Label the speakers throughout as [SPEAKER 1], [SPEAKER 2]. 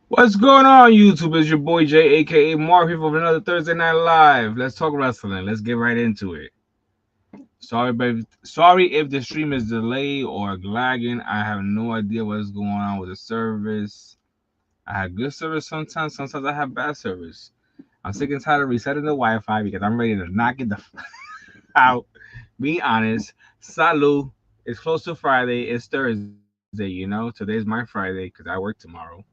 [SPEAKER 1] What's going on, YouTube? It's your boy Jay, aka Mark, here for another Thursday Night Live. Let's talk wrestling. Let's get right into it. Sorry if the stream is delayed or lagging. I have no idea what's going on with the service. I have good service sometimes I have bad service. I'm sick and tired of resetting the Wi-Fi because I'm ready to knock it the out. Be honest. Salud. It's close to Friday. It's Thursday. Today's my Friday because I work tomorrow.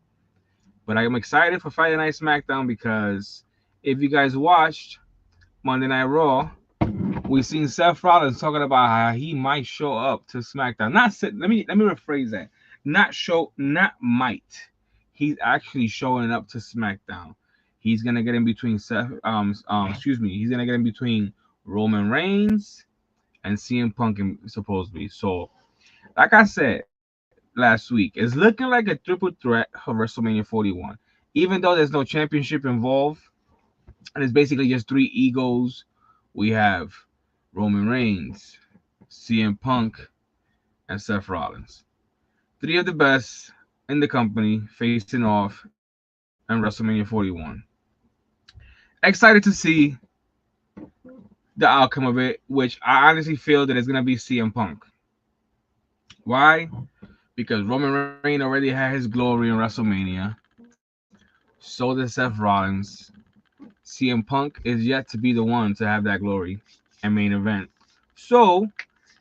[SPEAKER 1] But I'm excited for Friday Night SmackDown because if you guys watched Monday Night Raw, we seen Seth Rollins talking about how he might show up to SmackDown. Let me rephrase that. Not might. He's actually showing up to SmackDown. He's gonna get in between he's gonna get in between Roman Reigns and CM Punk supposedly. So, like I said last week, it's looking like a triple threat of WrestleMania 41. Even though there's no championship involved, and it's basically just three egos. We have Roman Reigns, CM Punk, and Seth Rollins. Three of the best in the company facing off in WrestleMania 41. Excited to see the outcome of it, which I honestly feel that it's gonna be CM Punk. Why? Because Roman Reigns already had his glory in WrestleMania. So does Seth Rollins. CM Punk is yet to be the one to have that glory and main event. So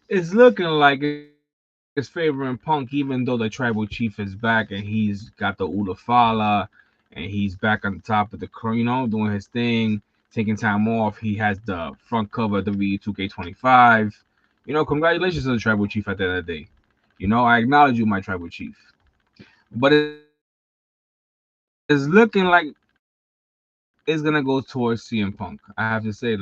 [SPEAKER 1] it's looking like it's favoring Punk, even though the tribal chief is back and he's got the Ulafala and he's back on top of doing his thing, taking time off. He has the front cover of WWE 2K25. Congratulations to the tribal chief at the end of the day. I acknowledge you, my tribal chief. But it's looking like it's gonna go towards CM Punk. I have to say,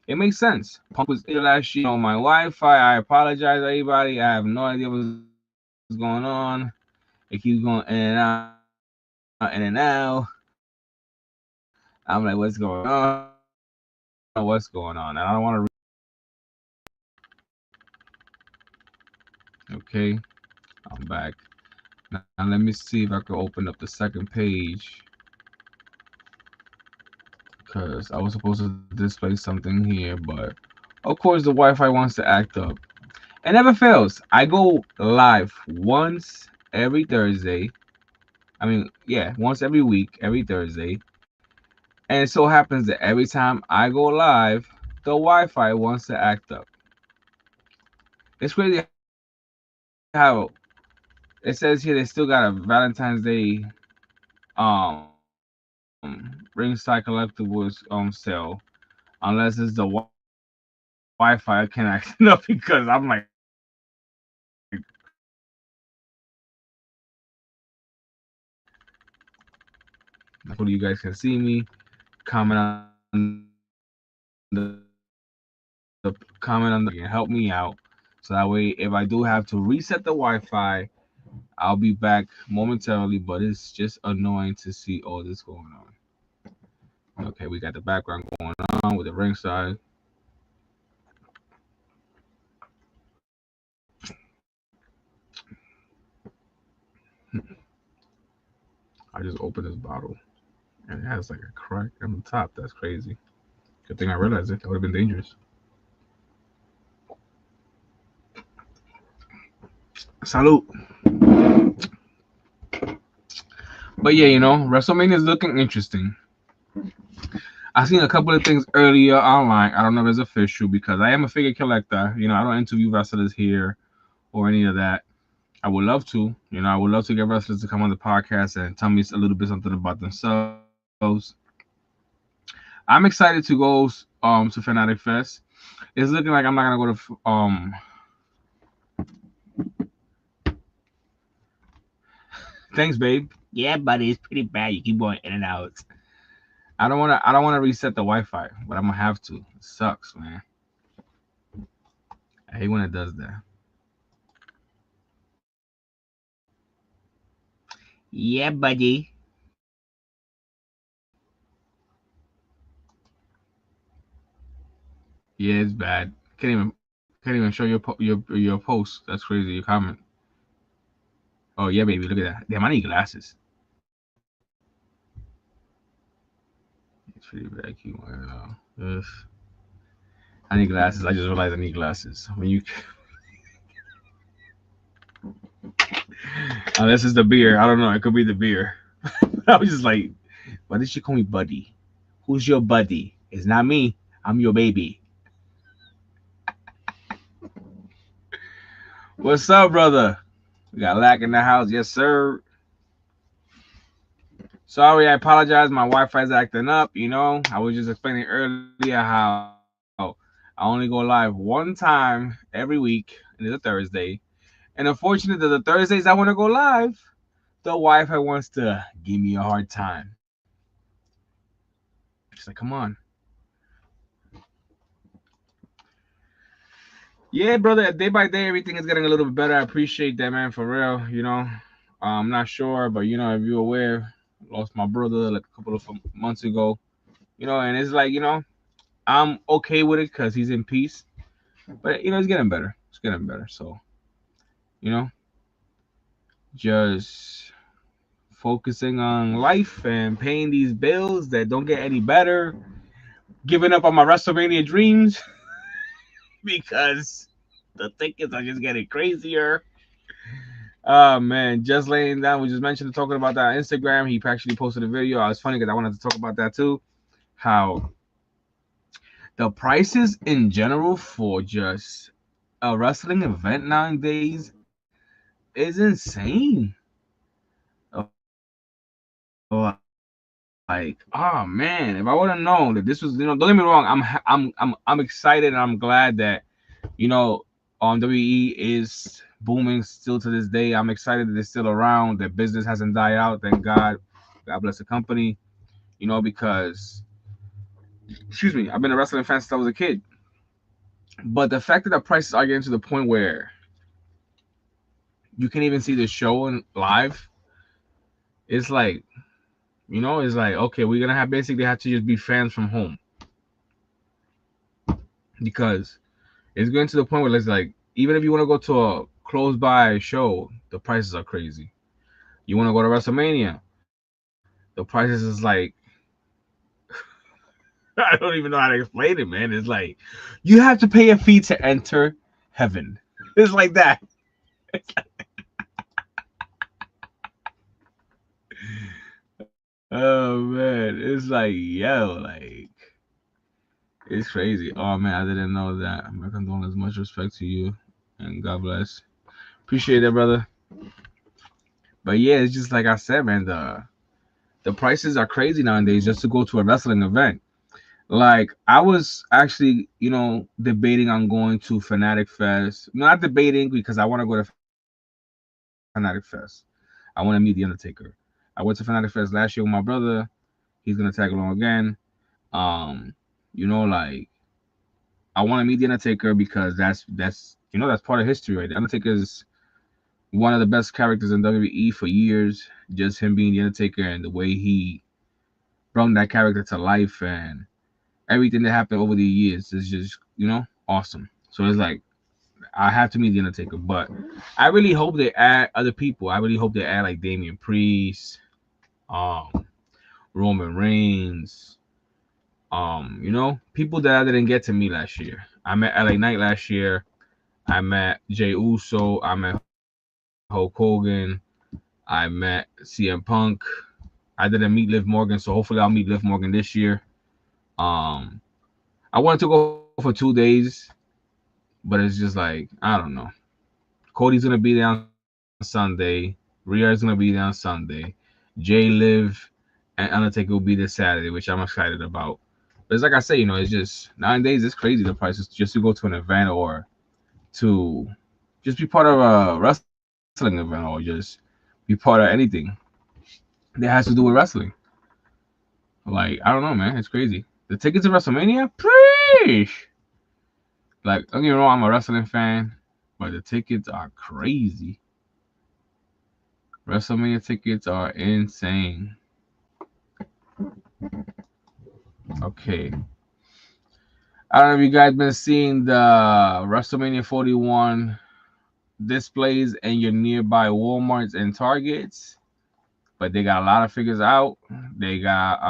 [SPEAKER 1] it makes sense. Punk was injured last year. My Wi-Fi. I apologize, everybody. I have no idea what's going on. It keeps going in and out, in and out. I'm like, what's going on? I don't know what's going on. And I don't want to. Okay, I'm back. Now let me see if I can open up the second page because I was supposed to display something here, but of course the Wi-Fi wants to act up. It never fails. I go live once every Thursday. I mean, yeah, once every week, every Thursday. And it so happens that every time I go live, the Wi-Fi wants to act up. It's crazy how it says here they still got a Valentine's Day ringside collectibles sale, unless it's the Wi-Fi I can't act enough because I'm like, hopefully you guys can see me. Comment on the comment on the and help me out. So that way, if I do have to reset the Wi-Fi, I'll be back momentarily. But it's just annoying to see all this going on. Okay, we got the background going on with the ringside. I just opened this bottle and it has like a crack on the top. That's crazy. Good thing I realized it. That would have been dangerous. Salute. But yeah, WrestleMania is looking interesting. I seen a couple of things earlier online. I don't know if it's official because I am a figure collector. I don't interview wrestlers here or any of that. I would love to. I would love to get wrestlers to come on the podcast and tell me a little bit something about themselves. I'm excited to go to Fanatic Fest. It's looking like I'm not gonna go to Thanks, babe. Yeah, buddy, it's pretty bad. You keep going in and out. I don't wanna reset the Wi-Fi, but I'm gonna have to. It sucks, man. I hate when it does that. Yeah, buddy. Yeah, it's bad. Can't even show your post. That's crazy. Your comment. Oh yeah, baby, look at that. Damn, I need glasses. It's pretty vacuum. Ugh. I need glasses. I just realized I need glasses. When you, this is the beer. I don't know. It could be the beer. I was just like, why did she call me buddy? Who's your buddy? It's not me. I'm your baby. What's up, brother? We got Lack in the house. Yes, sir. Sorry, I apologize. My Wi-Fi's acting up. I was just explaining earlier how I only go live one time every week, and it's a Thursday. And unfortunately, the Thursdays I want to go live, the Wi-Fi wants to give me a hard time. She's like, come on. Yeah, brother. Day by day, everything is getting a little bit better. I appreciate that, man. For real. I'm not sure, but if you're aware, lost my brother like a couple of months ago. And it's like I'm okay with it because he's in peace. But it's getting better. It's getting better. So you know, just focusing on life and paying these bills that don't get any better. Giving up on my WrestleMania dreams because the tickets are just getting crazier. Oh man, just laying down. We just mentioned talking about that on Instagram. He actually posted a video. It's funny because I wanted to talk about that too. How the prices in general for just a wrestling event nowadays is insane. Like, oh man, if I would have known that this was, don't get me wrong, I'm excited and I'm glad that WE is booming still to this day. I'm excited that they're still around. That business hasn't died out. Thank God. God bless the company. Because excuse me, I've been a wrestling fan since I was a kid. But the fact that the prices are getting to the point where you can even see the show in live, it's like, it's like, okay, we're gonna basically have to just be fans from home because it's getting to the point where it's like, even if you want to go to a close by show, the prices are crazy. You want to go to WrestleMania, the prices is like, I don't even know how to explain it, man. It's like you have to pay a fee to enter heaven. It's like that. Oh man, it's like, yo, like it's crazy. Oh man, I didn't know that. My condolences, much respect to you, and God bless. Appreciate that, brother. But yeah, it's just like I said, man. The prices are crazy nowadays just to go to a wrestling event. Like I was actually, debating on going to Fanatic Fest. Not debating because I want to go to Fanatic Fest. I want to meet the Undertaker. I went to Fanatic Fest last year with my brother. He's gonna tag along again. Um, like I want to meet the Undertaker because that's part of history, right? The Undertaker is one of the best characters in WWE for years. Just him being the Undertaker and the way he brought that character to life and everything that happened over the years is just awesome. So it's like I have to meet the Undertaker, but I really hope they add other people. I really hope they add like Damian Priest, um, Roman Reigns, people that I didn't get to meet last year. I met LA Knight last year. I met Jay Uso. I met Hulk Hogan. I met CM Punk. I didn't meet Liv Morgan, so hopefully I'll meet Liv Morgan this year. Um, I wanted to go for 2 days, but it's just like I don't know. Cody's gonna be there on Sunday. Rhea's gonna be there on Sunday. Jay, Liv, and Undertaker will be there Saturday, which I'm excited about. But it's like I say, it's just 9 days. It's crazy the prices just to go to an event or to just be part of a wrestling event or just be part of anything that has to do with wrestling. Like I don't know, man. It's crazy. The tickets to WrestleMania, preach. Like don't get me wrong, I'm a wrestling fan, but the tickets are crazy. WrestleMania tickets are insane. Okay. I don't know if you guys been seeing the WrestleMania 41 displays in your nearby Walmarts and Targets, but they got a lot of figures out. They got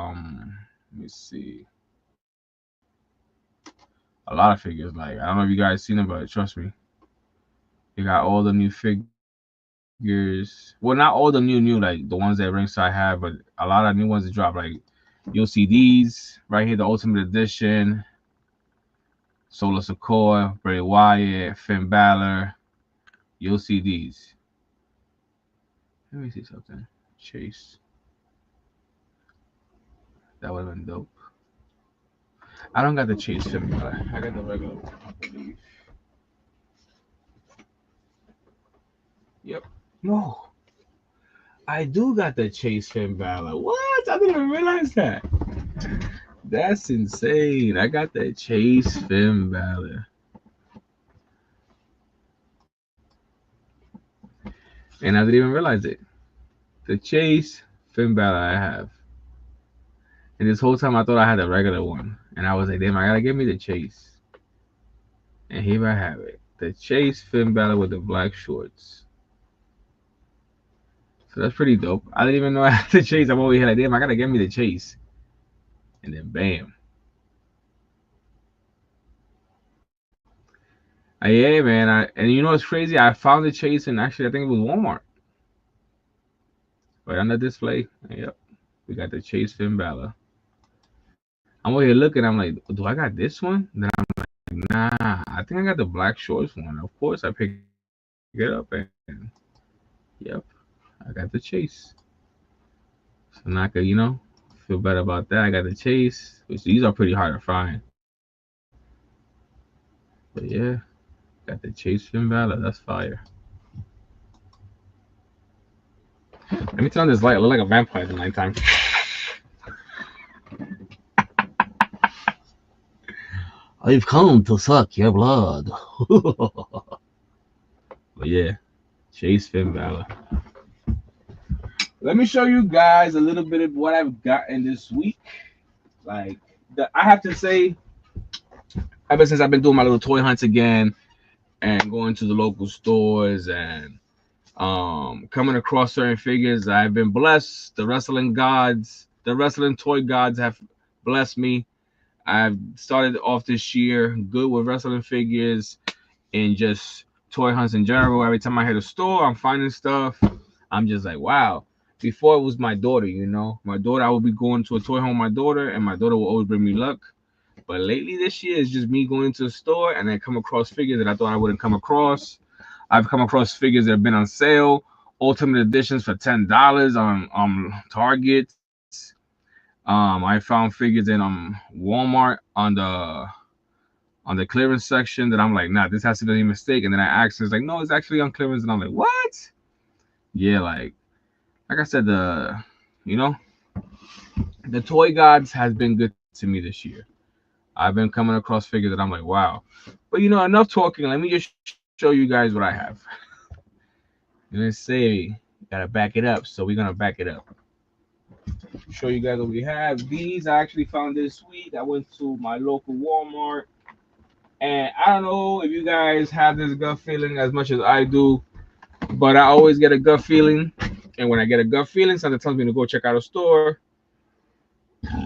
[SPEAKER 1] let me see, a lot of figures. Like, I don't know if you guys seen them, but trust me, they got all the new figures. Well, not all the new, like the ones that Ringside have, but a lot of new ones that drop. Like, you'll see these right here, the Ultimate Edition, Solo Sikoa, Bray Wyatt, Finn Balor. You'll see these. Let me see something. Chase. That would have been dope. I don't got the Chase Finn Balor. I got the regular one, I believe. Yep. No. I do got the Chase Finn Balor. What? I didn't even realize that. That's insane. I got the Chase Finn Balor. And I didn't even realize it. The Chase Finn Balor I have. And this whole time I thought I had the regular one. And I was like, damn, I gotta give me the Chase. And here I have it. The Chase Finn Balor with the black shorts. So that's pretty dope. I didn't even know I had the Chase. I'm over here like, damn, I gotta give me the Chase. And then bam. Yeah, man. And you know what's crazy? I found the Chase and actually I think it was Walmart. Right on the display. Yep. We got the Chase Finn Balor. I'm over here looking. I'm like, do I got this one? Then I'm like, nah. I think I got the black shorts one. Of course, I picked it up and yep, I got the Chase. So now I could, feel better about that. I got the Chase, which these are pretty hard to find. But yeah, got the Chase Finn Balor. That's fire. Let me turn on this light. I look like a vampire at nighttime. I've come to suck your blood. But yeah, Chase Finn Balor. Let me show you guys a little bit of what I've gotten this week. Like, I have to say, ever since I've been doing my little toy hunts again and going to the local stores and coming across certain figures, I've been blessed. The wrestling gods, the wrestling toy gods have blessed me. I've started off this year good with wrestling figures and just toy hunts in general. Every time I hit a store, I'm finding stuff. I'm just like, wow. Before it was my daughter, my daughter, I would be going to a toy home with my daughter, and my daughter will always bring me luck. But lately this year, it's just me going to the store and I come across figures that I thought I wouldn't come across. I've come across figures that have been on sale, Ultimate Editions for $10 on Targets. I found figures in Walmart on the clearance section that I'm like, nah, this has to be a mistake. And then I asked, it's like, no, it's actually on clearance. And I'm like, what? Yeah, like I said, the toy gods has been good to me this year. I've been coming across figures that I'm like, wow. But enough talking. Let me just show you guys what I have. And let's say, gotta back it up. So we're gonna back it up. Show you guys what we have. These I actually found this week. I went to my local Walmart. And I don't know if you guys have this gut feeling as much as I do, but I always get a gut feeling. And when I get a gut feeling, something tells me to go check out a store.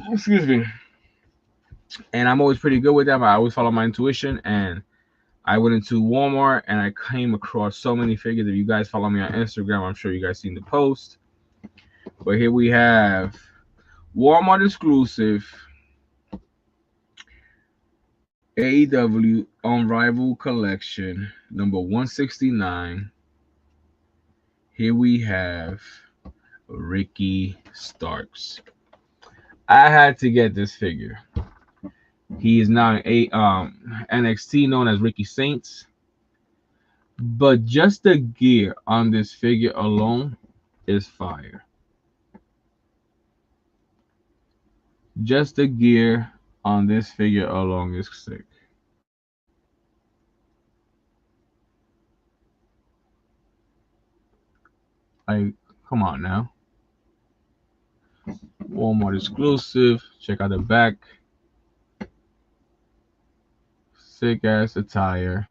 [SPEAKER 1] Excuse me. And I'm always pretty good with that. But I always follow my intuition. And I went into Walmart and I came across so many figures. If you guys follow me on Instagram, I'm sure you guys seen the post. But here we have Walmart exclusive AEW Unrivaled Collection number 169. Here we have Ricky Starks. I had to get this figure. He is now in NXT, known as Ricky Saints. But just the gear on this figure alone is fire. Just the gear on this figure alone is sick. Like, come on now. Walmart exclusive. Check out the back. Sick ass attire.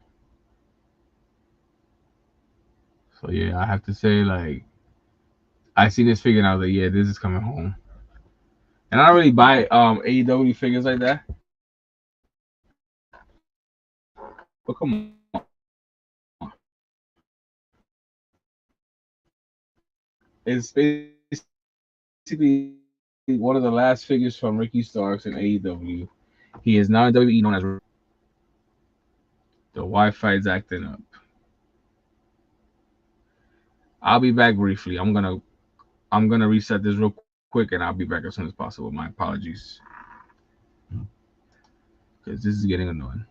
[SPEAKER 1] So yeah, I have to say like I see this figure and I was like, yeah, this is coming home. And I don't really buy AEW figures like that. But come on, it's basically one of the last figures from Ricky Starks in AEW. He is now in WWE known as the Wi-Fi is acting up. I'll be back briefly. I'm gonna reset this real quick and I'll be back as soon as possible. My apologies because this is getting annoying.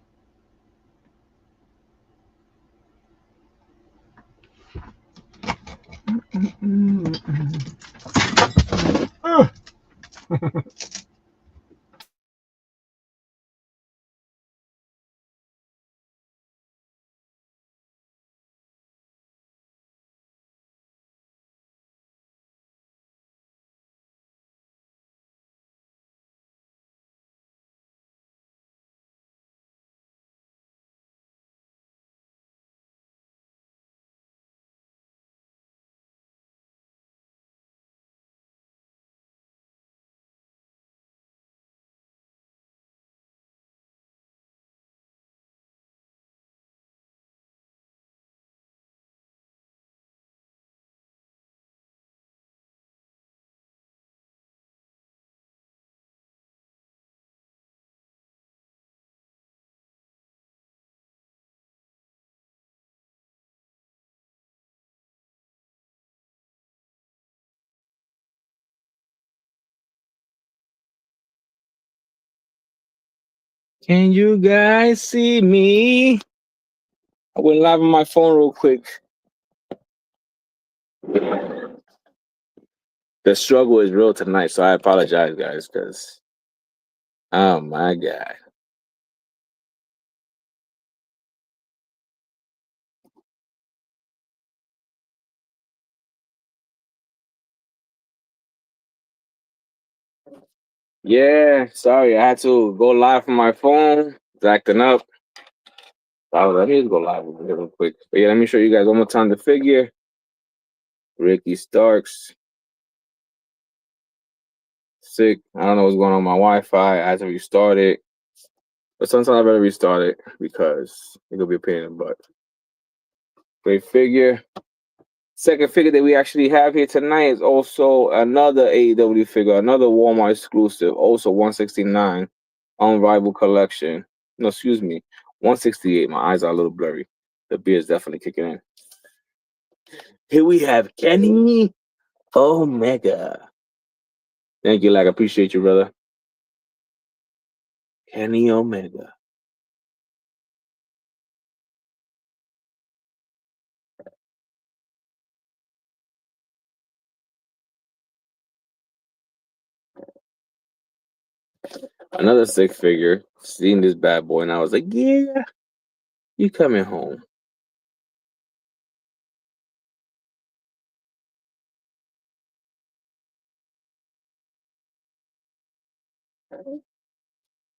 [SPEAKER 1] Can you guys see me? I went live on my phone real quick. The struggle is real tonight, so I apologize, guys, because oh my god. Yeah, sorry, I had to go live from my phone. It's acting up. Let me just go live real quick. But yeah, let me show you guys one more time the figure. Ricky Starks. Sick. I don't know what's going on with my Wi-Fi. I had to restart it. But sometimes I better restart it because it's gonna be a pain in the butt. Great figure. Second figure that we actually have here tonight is also another AEW figure, another Walmart exclusive, also 169 Unrivaled Collection. No, excuse me, 168. My eyes are a little blurry. The beer is definitely kicking in. Here we have Kenny Omega. Thank you, like, I appreciate you, brother. Kenny Omega. Another sick figure. Seeing this bad boy, and I was like, yeah, you coming home.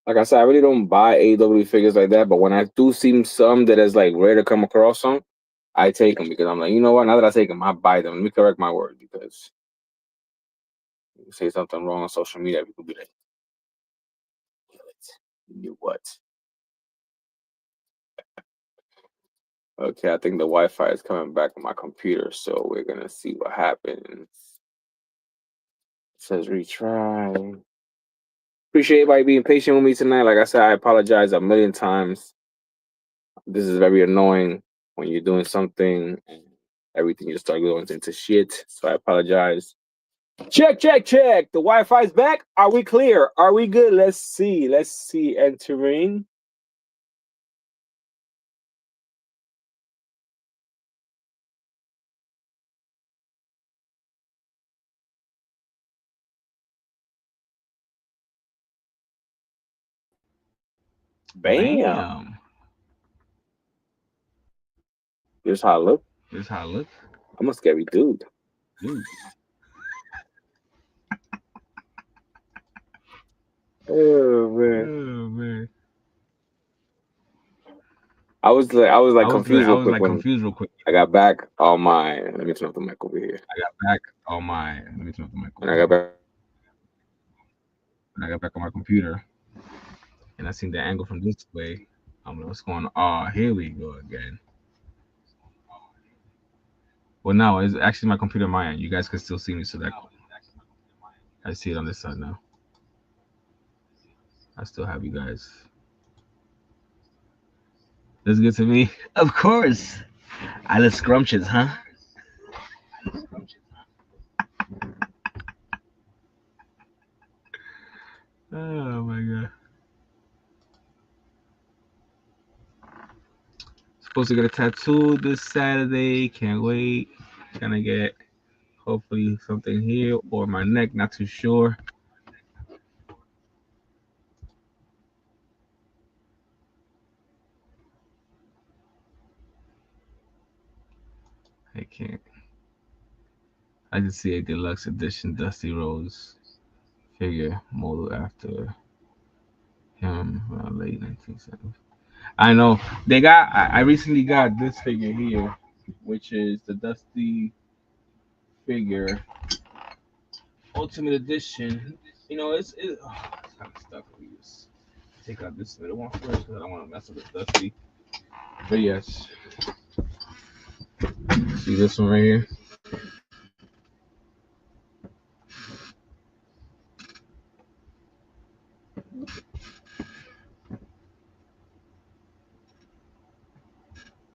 [SPEAKER 1] Like I said, I really don't buy AEW figures like that, but when I do see some that is like rare to come across some, I take them because I'm like, you know what? Now that I take them, I buy them. Let me correct my word because you say something wrong on social media, people be like, you what? Okay, I think the Wi-Fi is coming back on my computer, so we're gonna see what happens. It says retry. Appreciate everybody being patient with me tonight. Like I said, I apologize a million times. This is very annoying when you're doing something and everything just start going into shit. So I apologize. Check, check, check. The Wi-Fi's back. Are we clear? Are we good? Let's see. Let's see. Entering. Bam. Here's how I look. Here's how I look. I'm a scary dude. Oh man.
[SPEAKER 2] Oh man. I was confused real quick
[SPEAKER 1] like
[SPEAKER 2] when
[SPEAKER 1] confused real quick.
[SPEAKER 2] I got back on my. Let me turn off the mic over here.
[SPEAKER 1] I got back on my. Let me turn off the mic
[SPEAKER 2] When
[SPEAKER 1] over
[SPEAKER 2] I got
[SPEAKER 1] here.
[SPEAKER 2] back on my computer,
[SPEAKER 1] When I got back on my computer and I seen the angle from this way, I'm like, what's going on? Oh, here we go again. Well, now it's actually my computer, my end. You guys can still see me, so that I see it on this side now. I still have you guys. That's good to me. Of course. I look scrumptious, huh? Oh my god. Supposed to get a tattoo this Saturday. Can't wait. Gonna get hopefully something here or my neck. Not too sure. I can't. I just see a deluxe edition Dusty Rose figure modeled after him around late 1970s. I know they got. I recently got this figure here, which is the Dusty figure Ultimate Edition. You know, it's kind of stuck. Let me just take out this little one first because I don't want to mess up with Dusty. But yes, see this one right here.